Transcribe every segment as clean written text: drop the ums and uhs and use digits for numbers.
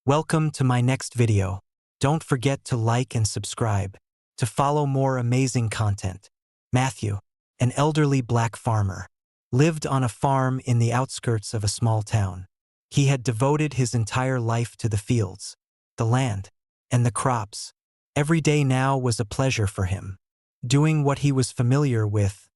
Welcome to my next video. Don't forget to like and subscribe to follow more amazing content. Matthew, an elderly black farmer, lived on a farm in the outskirts of a small town. He had devoted his entire life to the fields, the land, and the crops. Every day now was a pleasure for him, doing what he was familiar with,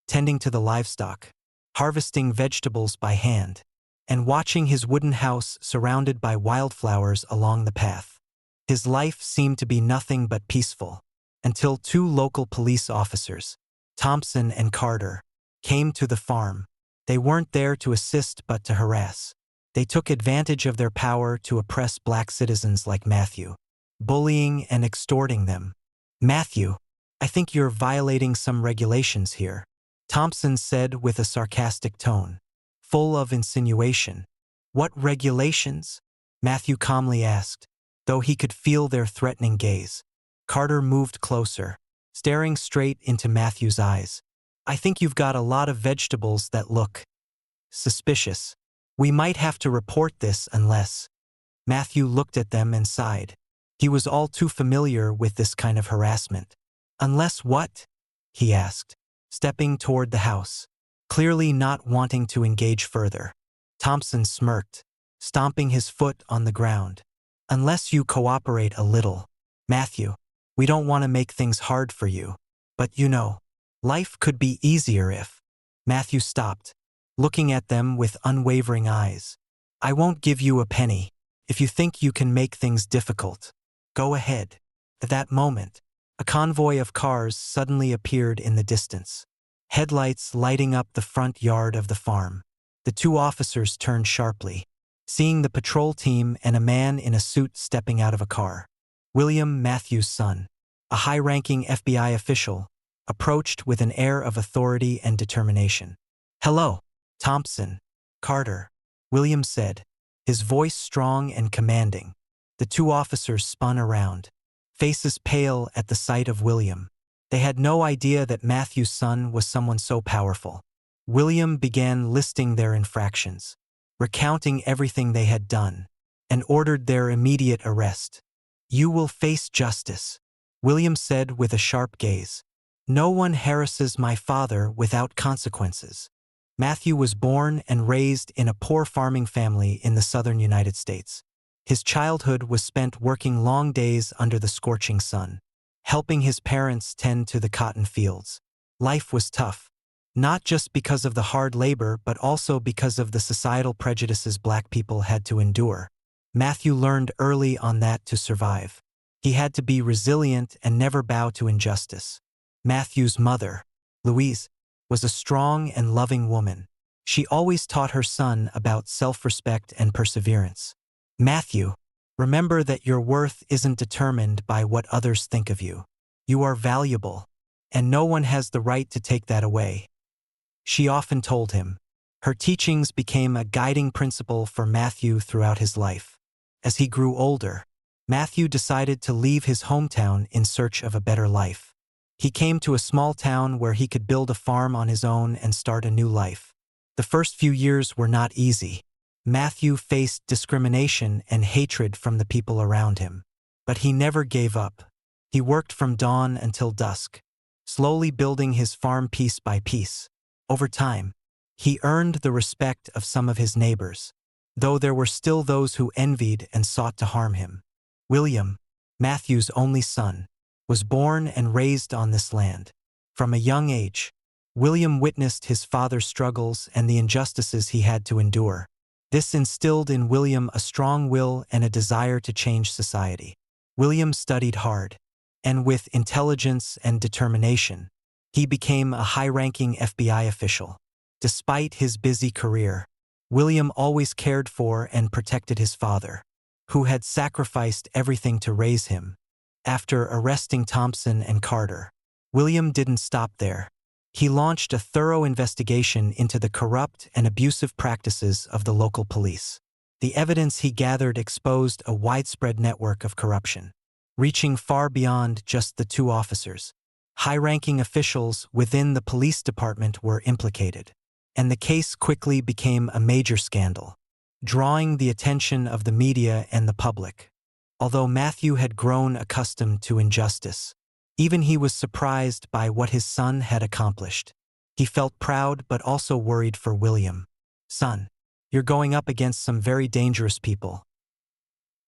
tending to the livestock, harvesting vegetables by hand, and watching his wooden house surrounded by wildflowers along the path. His life seemed to be nothing but peaceful, until two local police officers, Thompson and Carter, came to the farm. They weren't there to assist but to harass. They took advantage of their power to oppress black citizens like Matthew, bullying and extorting them. "Matthew, I think you're violating some regulations here," Thompson said with a sarcastic tone, full of insinuation. "What regulations?" Matthew calmly asked, though he could feel their threatening gaze. Carter moved closer, staring straight into Matthew's eyes. "I think you've got a lot of vegetables that look suspicious. We might have to report this unless—" Matthew looked at them and sighed. He was all too familiar with this kind of harassment. "Unless what?" he asked, stepping toward the house, clearly not wanting to engage further. Thompson smirked, stomping his foot on the ground. "Unless you cooperate a little. Matthew, we don't want to make things hard for you, but you know, life could be easier if—" Matthew stopped, looking at them with unwavering eyes. "I won't give you a penny. If you think you can make things difficult, go ahead." At that moment, a convoy of cars suddenly appeared in the distance, headlights lighting up the front yard of the farm. The two officers turned sharply, seeing the patrol team and a man in a suit stepping out of a car. William, Matthew's son, a high-ranking FBI official, approached with an air of authority and determination. "Hello, Thompson, Carter," William said, his voice strong and commanding. The two officers spun around, faces pale at the sight of William. They had no idea that Matthew's son was someone so powerful. William began listing their infractions, recounting everything they had done, and ordered their immediate arrest. "You will face justice," William said with a sharp gaze. "No one harasses my father without consequences." Matthew was born and raised in a poor farming family in the southern United States. His childhood was spent working long days under the scorching sun, helping his parents tend to the cotton fields. Life was tough, not just because of the hard labor but also because of the societal prejudices black people had to endure. Matthew learned early on that to survive, he had to be resilient and never bow to injustice. Matthew's mother, Louise, was a strong and loving woman. She always taught her son about self-respect and perseverance. "Matthew, remember that your worth isn't determined by what others think of you. You are valuable, and no one has the right to take that away," she often told him. Her teachings became a guiding principle for Matthew throughout his life. As he grew older, Matthew decided to leave his hometown in search of a better life. He came to a small town where he could build a farm on his own and start a new life. The first few years were not easy. Matthew faced discrimination and hatred from the people around him. But he never gave up. He worked from dawn until dusk, slowly building his farm piece by piece. Over time, he earned the respect of some of his neighbors, though there were still those who envied and sought to harm him. William, Matthew's only son, was born and raised on this land. From a young age, William witnessed his father's struggles and the injustices he had to endure. This instilled in William a strong will and a desire to change society. William studied hard, and with intelligence and determination, he became a high-ranking FBI official. Despite his busy career, William always cared for and protected his father, who had sacrificed everything to raise him. After arresting Thompson and Carter, William didn't stop there. He launched a thorough investigation into the corrupt and abusive practices of the local police. The evidence he gathered exposed a widespread network of corruption, reaching far beyond just the two officers. High-ranking officials within the police department were implicated, and the case quickly became a major scandal. drawing the attention of the media and the public. Although Matthew had grown accustomed to injustice, even he was surprised by what his son had accomplished. He felt proud but also worried for William. "Son, you're going up against some very dangerous people,"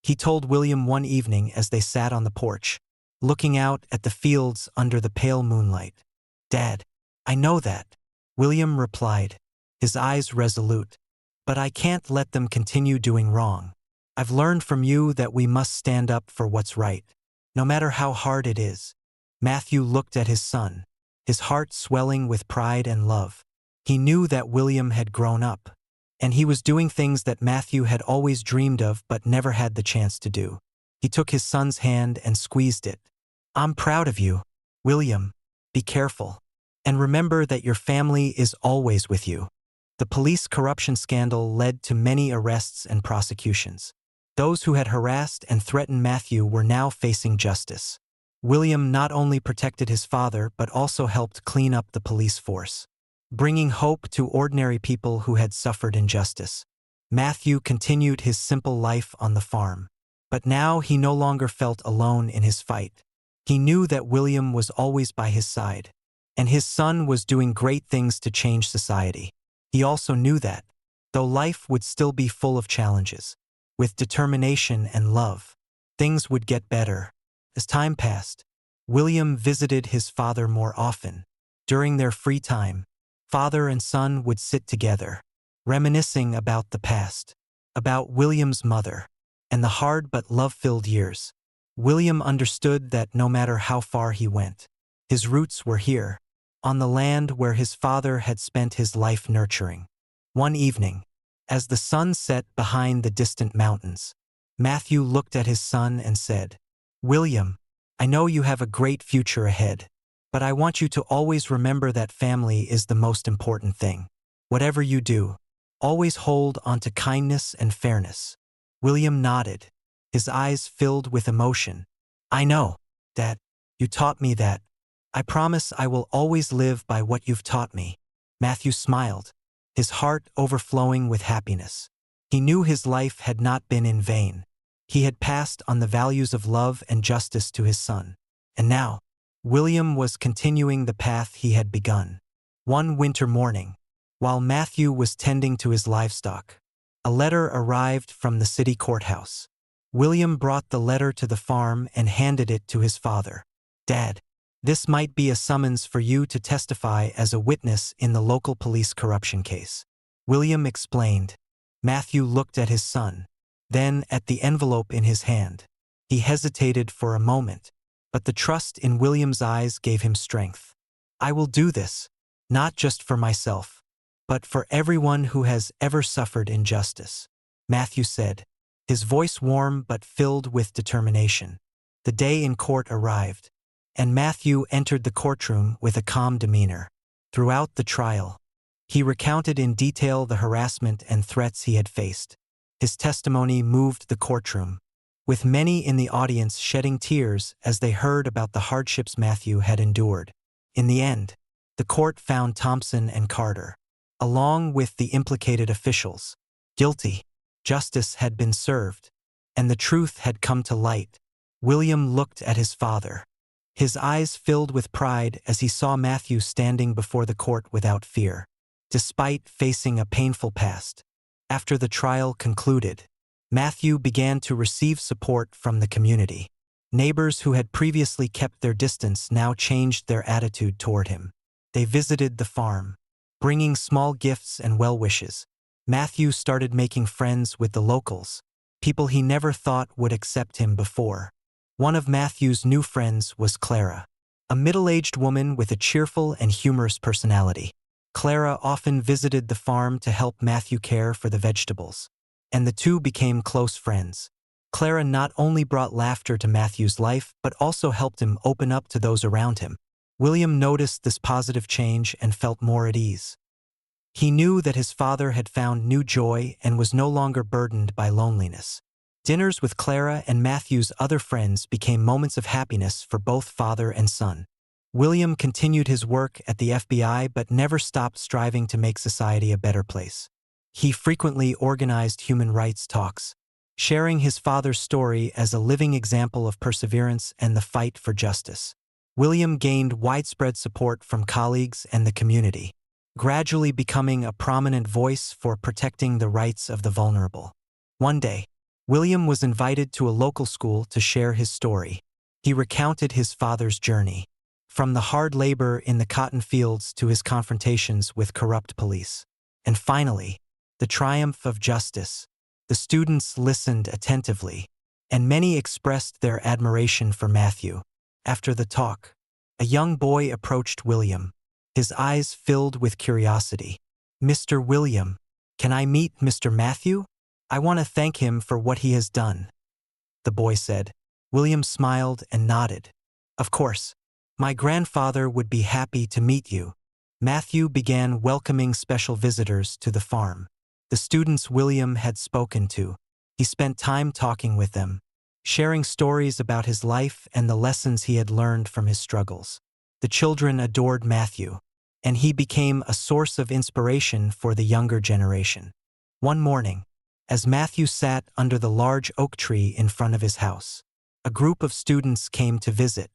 he told William one evening as they sat on the porch, looking out at the fields under the pale moonlight. "Dad, I know that," William replied, his eyes resolute. "But I can't let them continue doing wrong. I've learned from you that we must stand up for what's right, no matter how hard it is." Matthew looked at his son, his heart swelling with pride and love. He knew that William had grown up, and he was doing things that Matthew had always dreamed of but never had the chance to do. He took his son's hand and squeezed it. "I'm proud of you, William. Be careful. And remember that your family is always with you." The police corruption scandal led to many arrests and prosecutions. Those who had harassed and threatened Matthew were now facing justice. William not only protected his father but also helped clean up the police force, bringing hope to ordinary people who had suffered injustice. Matthew continued his simple life on the farm, but now he no longer felt alone in his fight. He knew that William was always by his side, and his son was doing great things to change society. He also knew that, though life would still be full of challenges, with determination and love, things would get better. As time passed, William visited his father more often. During their free time, father and son would sit together, reminiscing about the past, about William's mother, and the hard but love-filled years. William understood that no matter how far he went, his roots were here, on the land where his father had spent his life nurturing. One evening, as the sun set behind the distant mountains, Matthew looked at his son and said, "William, I know you have a great future ahead, but I want you to always remember that family is the most important thing. Whatever you do, always hold on to kindness and fairness." William nodded, his eyes filled with emotion. "I know, Dad. You taught me that. I promise I will always live by what you've taught me." Matthew smiled, his heart overflowing with happiness. He knew his life had not been in vain. He had passed on the values of love and justice to his son. And now, William was continuing the path he had begun. One winter morning, while Matthew was tending to his livestock, a letter arrived from the city courthouse. William brought the letter to the farm and handed it to his father. "Dad, this might be a summons for you to testify as a witness in the local police corruption case," William explained. Matthew looked at his son, then at the envelope in his hand. He hesitated for a moment, but the trust in William's eyes gave him strength. "I will do this, not just for myself, but for everyone who has ever suffered injustice," Matthew said, his voice warm but filled with determination. The day in court arrived, and Matthew entered the courtroom with a calm demeanor. Throughout the trial, he recounted in detail the harassment and threats he had faced. His testimony moved the courtroom, with many in the audience shedding tears as they heard about the hardships Matthew had endured. In the end, the court found Thompson and Carter, along with the implicated officials, guilty. Justice had been served, and the truth had come to light. William looked at his father, his eyes filled with pride as he saw Matthew standing before the court without fear, despite facing a painful past. After the trial concluded, Matthew began to receive support from the community. Neighbors who had previously kept their distance now changed their attitude toward him. They visited the farm, bringing small gifts and well wishes. Matthew started making friends with the locals, people he never thought would accept him before. One of Matthew's new friends was Clara, a middle-aged woman with a cheerful and humorous personality. Clara often visited the farm to help Matthew care for the vegetables, and the two became close friends. Clara not only brought laughter to Matthew's life but also helped him open up to those around him. William noticed this positive change and felt more at ease. He knew that his father had found new joy and was no longer burdened by loneliness. Dinners with Clara and Matthew's other friends became moments of happiness for both father and son. William continued his work at the FBI but never stopped striving to make society a better place. He frequently organized human rights talks, sharing his father's story as a living example of perseverance and the fight for justice. William gained widespread support from colleagues and the community, gradually becoming a prominent voice for protecting the rights of the vulnerable. One day, William was invited to a local school to share his story. He recounted his father's journey, from the hard labor in the cotton fields to his confrontations with corrupt police. And finally, the triumph of justice. The students listened attentively, and many expressed their admiration for Matthew. After the talk, a young boy approached William, his eyes filled with curiosity. "Mr. William, can I meet Mr. Matthew? I want to thank him for what he has done," the boy said. William smiled and nodded. "Of course. My grandfather would be happy to meet you." Matthew began welcoming special visitors to the farm. The students William had spoken to. He spent time talking with them, sharing stories about his life and the lessons he had learned from his struggles. The children adored Matthew, and he became a source of inspiration for the younger generation. One morning, as Matthew sat under the large oak tree in front of his house, a group of students came to visit.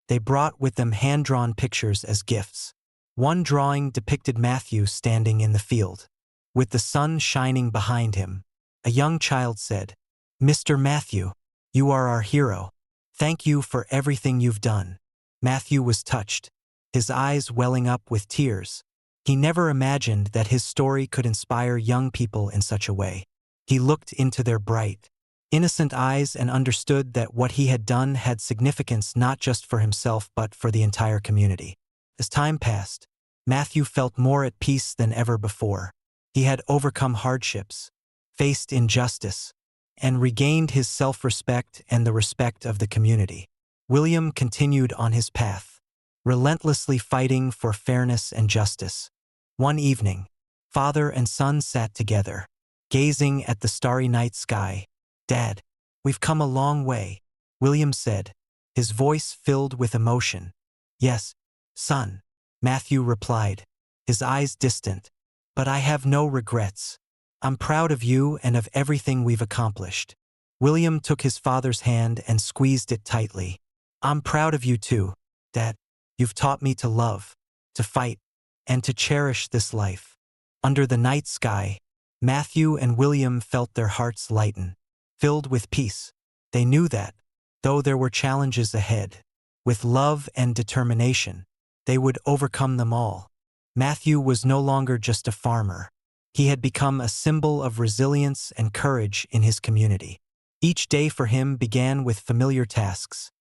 They brought with them hand-drawn pictures as gifts. One drawing depicted Matthew standing in the field, with the sun shining behind him. A young child said, "Mr. Matthew, you are our hero. Thank you for everything you've done." Matthew was touched, his eyes welling up with tears. He never imagined that his story could inspire young people in such a way. He looked into their bright, innocent eyes and understood that what he had done had significance not just for himself but for the entire community. As time passed, Matthew felt more at peace than ever before. He had overcome hardships, faced injustice, and regained his self-respect and the respect of the community. William continued on his path, relentlessly fighting for fairness and justice. One evening, father and son sat together, gazing at the starry night sky. "Dad, we've come a long way," William said, his voice filled with emotion. "Yes, son," Matthew replied, his eyes distant. "But I have no regrets. I'm proud of you and of everything we've accomplished." William took his father's hand and squeezed it tightly. "I'm proud of you too, Dad. You've taught me to love, to fight, and to cherish this life." Under the night sky, Matthew and William felt their hearts lighten, filled with peace. They knew that, though there were challenges ahead, with love and determination, they would overcome them all. Matthew was no longer just a farmer. He had become a symbol of resilience and courage in his community. Each day for him began with familiar tasks: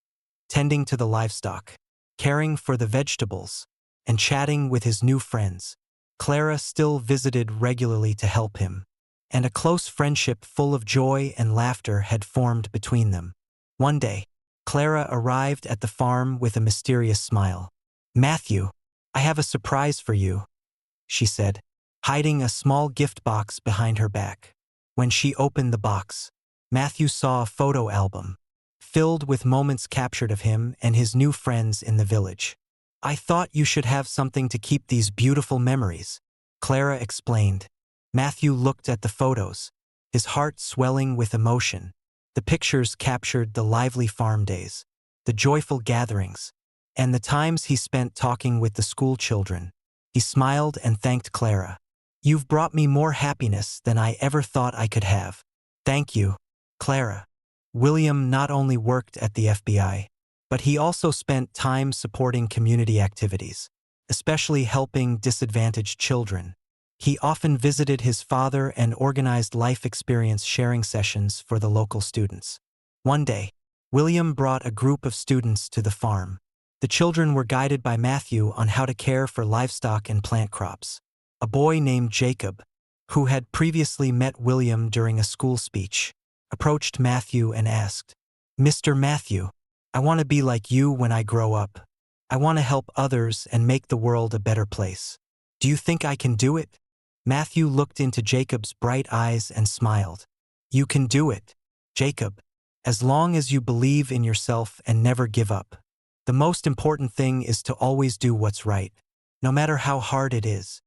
tending to the livestock, caring for the vegetables, and chatting with his new friends. Clara still visited regularly to help him, and a close friendship full of joy and laughter had formed between them. One day, Clara arrived at the farm with a mysterious smile. "Matthew, I have a surprise for you," she said, hiding a small gift box behind her back. When she opened the box, Matthew saw a photo album, filled with moments captured of him and his new friends in the village. "I thought you should have something to keep these beautiful memories," Clara explained. Matthew looked at the photos, his heart swelling with emotion. The pictures captured the lively farm days, the joyful gatherings, and the times he spent talking with the school children. He smiled and thanked Clara. "You've brought me more happiness than I ever thought I could have." "Thank you, Clara." William not only worked at the FBI, but he also spent time supporting community activities, especially helping disadvantaged children. He often visited his father and organized life experience sharing sessions for the local students. One day, William brought a group of students to the farm. The children were guided by Matthew on how to care for livestock and plant crops. A boy named Jacob, who had previously met William during a school speech, approached Matthew and asked, "Mr. Matthew, I want to be like you when I grow up. I want to help others and make the world a better place. Do you think I can do it?" Matthew looked into Jacob's bright eyes and smiled. "You can do it, Jacob, as long as you believe in yourself and never give up. The most important thing is to always do what's right, no matter how hard it is."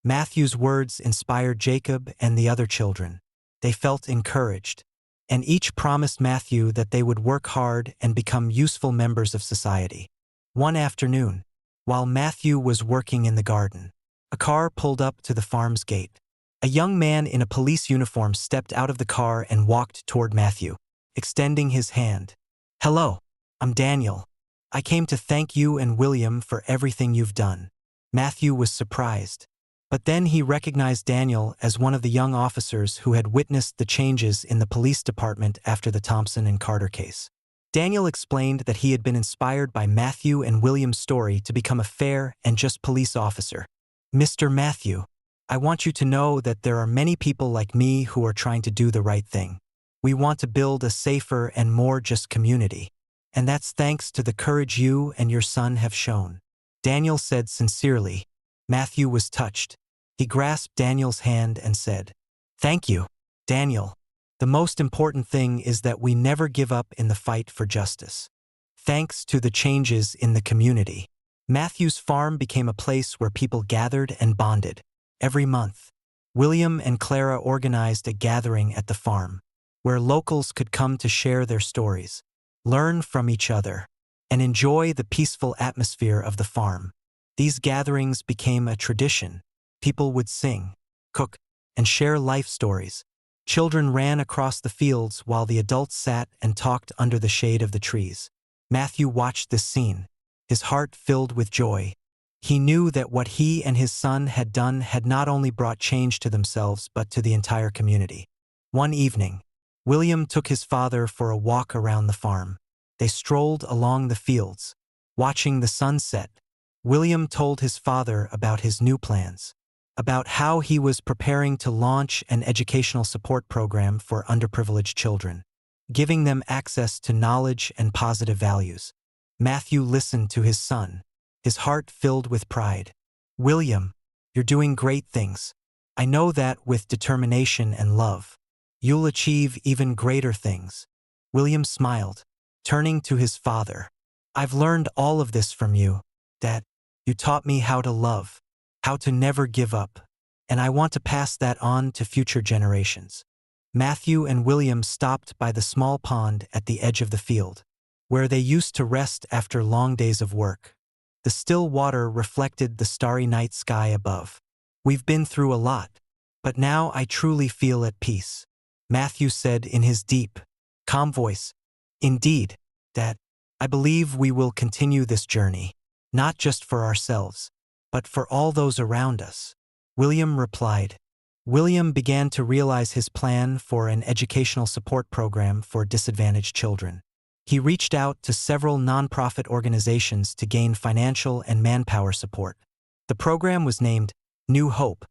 Matthew's words inspired Jacob and the other children. They felt encouraged, and each promised Matthew that they would work hard and become useful members of society. One afternoon, while Matthew was working in the garden, a car pulled up to the farm's gate. A young man in a police uniform stepped out of the car and walked toward Matthew, extending his hand. "Hello, I'm Daniel. I came to thank you and William for everything you've done." Matthew was surprised, but then he recognized Daniel as one of the young officers who had witnessed the changes in the police department after the Thompson and Carter case. Daniel explained that he had been inspired by Matthew and William's story to become a fair and just police officer. "Mr. Matthew, I want you to know that there are many people like me who are trying to do the right thing. We want to build a safer and more just community. And that's thanks to the courage you and your son have shown," Daniel said sincerely. Matthew was touched. He grasped Daniel's hand and said, "Thank you, Daniel. The most important thing is that we never give up in the fight for justice." Thanks to the changes in the community, Matthew's farm became a place where people gathered and bonded. Every month, William and Clara organized a gathering at the farm, where locals could come to share their stories, learn from each other, and enjoy the peaceful atmosphere of the farm. These gatherings became a tradition. People would sing, cook, and share life stories. Children ran across the fields while the adults sat and talked under the shade of the trees. Matthew watched this scene, his heart filled with joy. He knew that what he and his son had done had not only brought change to themselves but to the entire community. One evening, William took his father for a walk around the farm. They strolled along the fields. Watching the sunset, William told his father about his new plans, about how he was preparing to launch an educational support program for underprivileged children, giving them access to knowledge and positive values. Matthew listened to his son, his heart filled with pride. "William, you're doing great things. I know that with determination and love, you'll achieve even greater things." William smiled, turning to his father. "I've learned all of this from you, Dad. You taught me how to love, how to never give up, and I want to pass that on to future generations." Matthew and William stopped by the small pond at the edge of the field, where they used to rest after long days of work. The still water reflected the starry night sky above. "We've been through a lot, but now I truly feel at peace," Matthew said in his deep, calm voice. "Indeed, Dad, I believe we will continue this journey, not just for ourselves, but for all those around us," William replied. William began to realize his plan for an educational support program for disadvantaged children. He reached out to several nonprofit organizations to gain financial and manpower support. The program was named New Hope,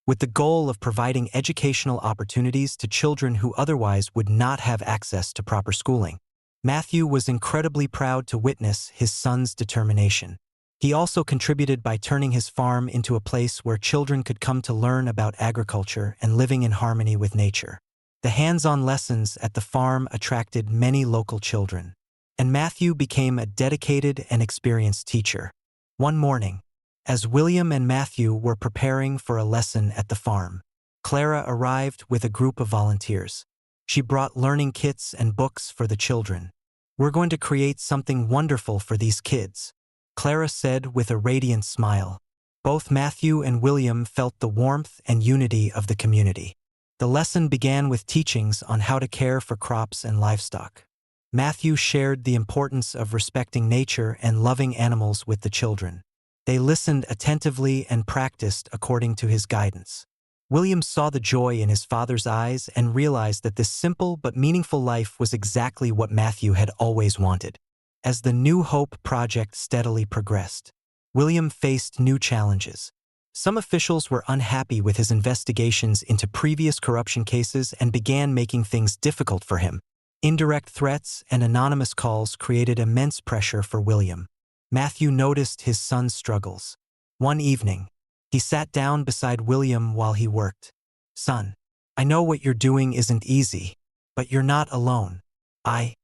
with the goal of providing educational opportunities to children who otherwise would not have access to proper schooling. Matthew was incredibly proud to witness his son's determination. He also contributed by turning his farm into a place where children could come to learn about agriculture and living in harmony with nature. The hands-on lessons at the farm attracted many local children, and Matthew became a dedicated and experienced teacher. One morning, as William and Matthew were preparing for a lesson at the farm, Clara arrived with a group of volunteers. She brought learning kits and books for the children. "We're going to create something wonderful for these kids," Clara said with a radiant smile. Both Matthew and William felt the warmth and unity of the community. The lesson began with teachings on how to care for crops and livestock. Matthew shared the importance of respecting nature and loving animals with the children. They listened attentively and practiced according to his guidance. William saw the joy in his father's eyes and realized that this simple but meaningful life was exactly what Matthew had always wanted. As the New Hope project steadily progressed, William faced new challenges. Some officials were unhappy with his investigations into previous corruption cases and began making things difficult for him. Indirect threats and anonymous calls created immense pressure for William. Matthew noticed his son's struggles. One evening, he sat down beside William while he worked. "Son, I know what you're doing isn't easy, but you're not alone. I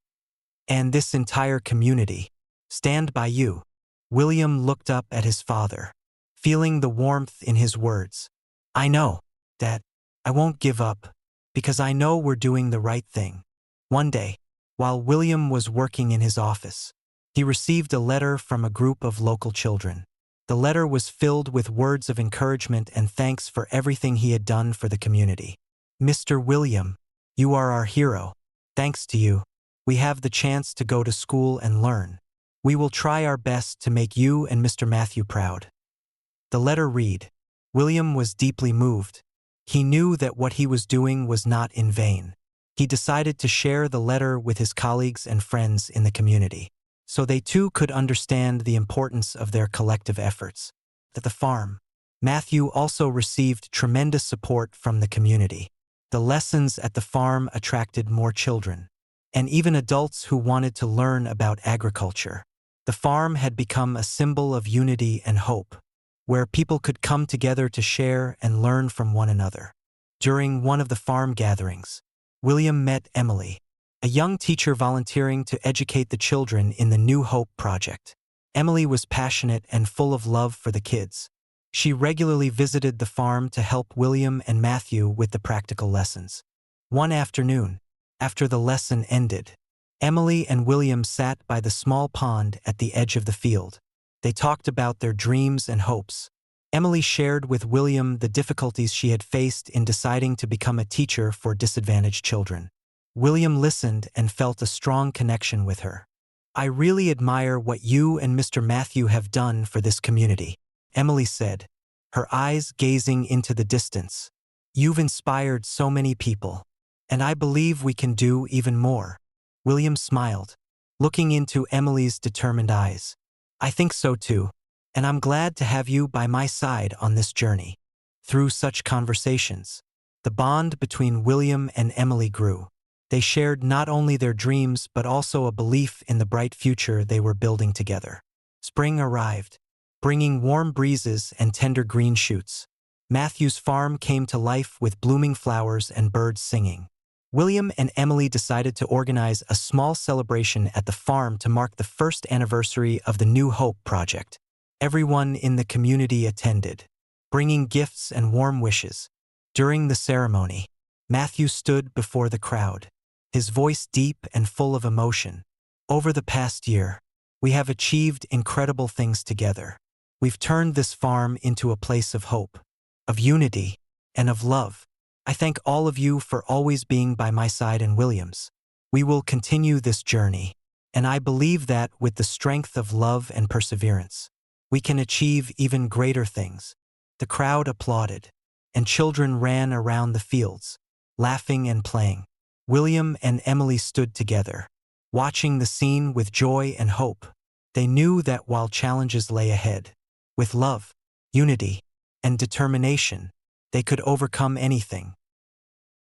and this entire community stand by you." William looked up at his father, feeling the warmth in his words. "I know, Dad. I won't give up, because I know we're doing the right thing." One day, while William was working in his office, he received a letter from a group of local children. The letter was filled with words of encouragement and thanks for everything he had done for the community. "Mr. William, you are our hero. Thanks to you, we have the chance to go to school and learn. We will try our best to make you and Mr. Matthew proud." The letter read. William was deeply moved. He knew that what he was doing was not in vain. He decided to share the letter with his colleagues and friends in the community, so they too could understand the importance of their collective efforts. At the farm, Matthew also received tremendous support from the community. The lessons at the farm attracted more children, and even adults who wanted to learn about agriculture. The farm had become a symbol of unity and hope, where people could come together to share and learn from one another. During one of the farm gatherings, William met Emily, a young teacher volunteering to educate the children in the New Hope project. Emily was passionate and full of love for the kids. She regularly visited the farm to help William and Matthew with the practical lessons. One afternoon, after the lesson ended, Emily and William sat by the small pond at the edge of the field. They talked about their dreams and hopes. Emily shared with William the difficulties she had faced in deciding to become a teacher for disadvantaged children. William listened and felt a strong connection with her. "I really admire what you and Mr. Matthew have done for this community," Emily said, her eyes gazing into the distance. "You've inspired so many people, and I believe we can do even more." William smiled, looking into Emily's determined eyes. "I think so too, and I'm glad to have you by my side on this journey." Through such conversations, the bond between William and Emily grew. They shared not only their dreams but also a belief in the bright future they were building together. Spring arrived, bringing warm breezes and tender green shoots. Matthew's farm came to life with blooming flowers and birds singing. William and Emily decided to organize a small celebration at the farm to mark the first anniversary of the New Hope project. Everyone in the community attended, bringing gifts and warm wishes. During the ceremony, Matthew stood before the crowd, his voice deep and full of emotion. "Over the past year, we have achieved incredible things together. We've turned this farm into a place of hope, of unity, and of love. I thank all of you for always being by my side and William's. We will continue this journey, and I believe that with the strength of love and perseverance, we can achieve even greater things." The crowd applauded, and children ran around the fields, laughing and playing. William and Emily stood together, watching the scene with joy and hope. They knew that while challenges lay ahead, with love, unity, and determination, they could overcome anything.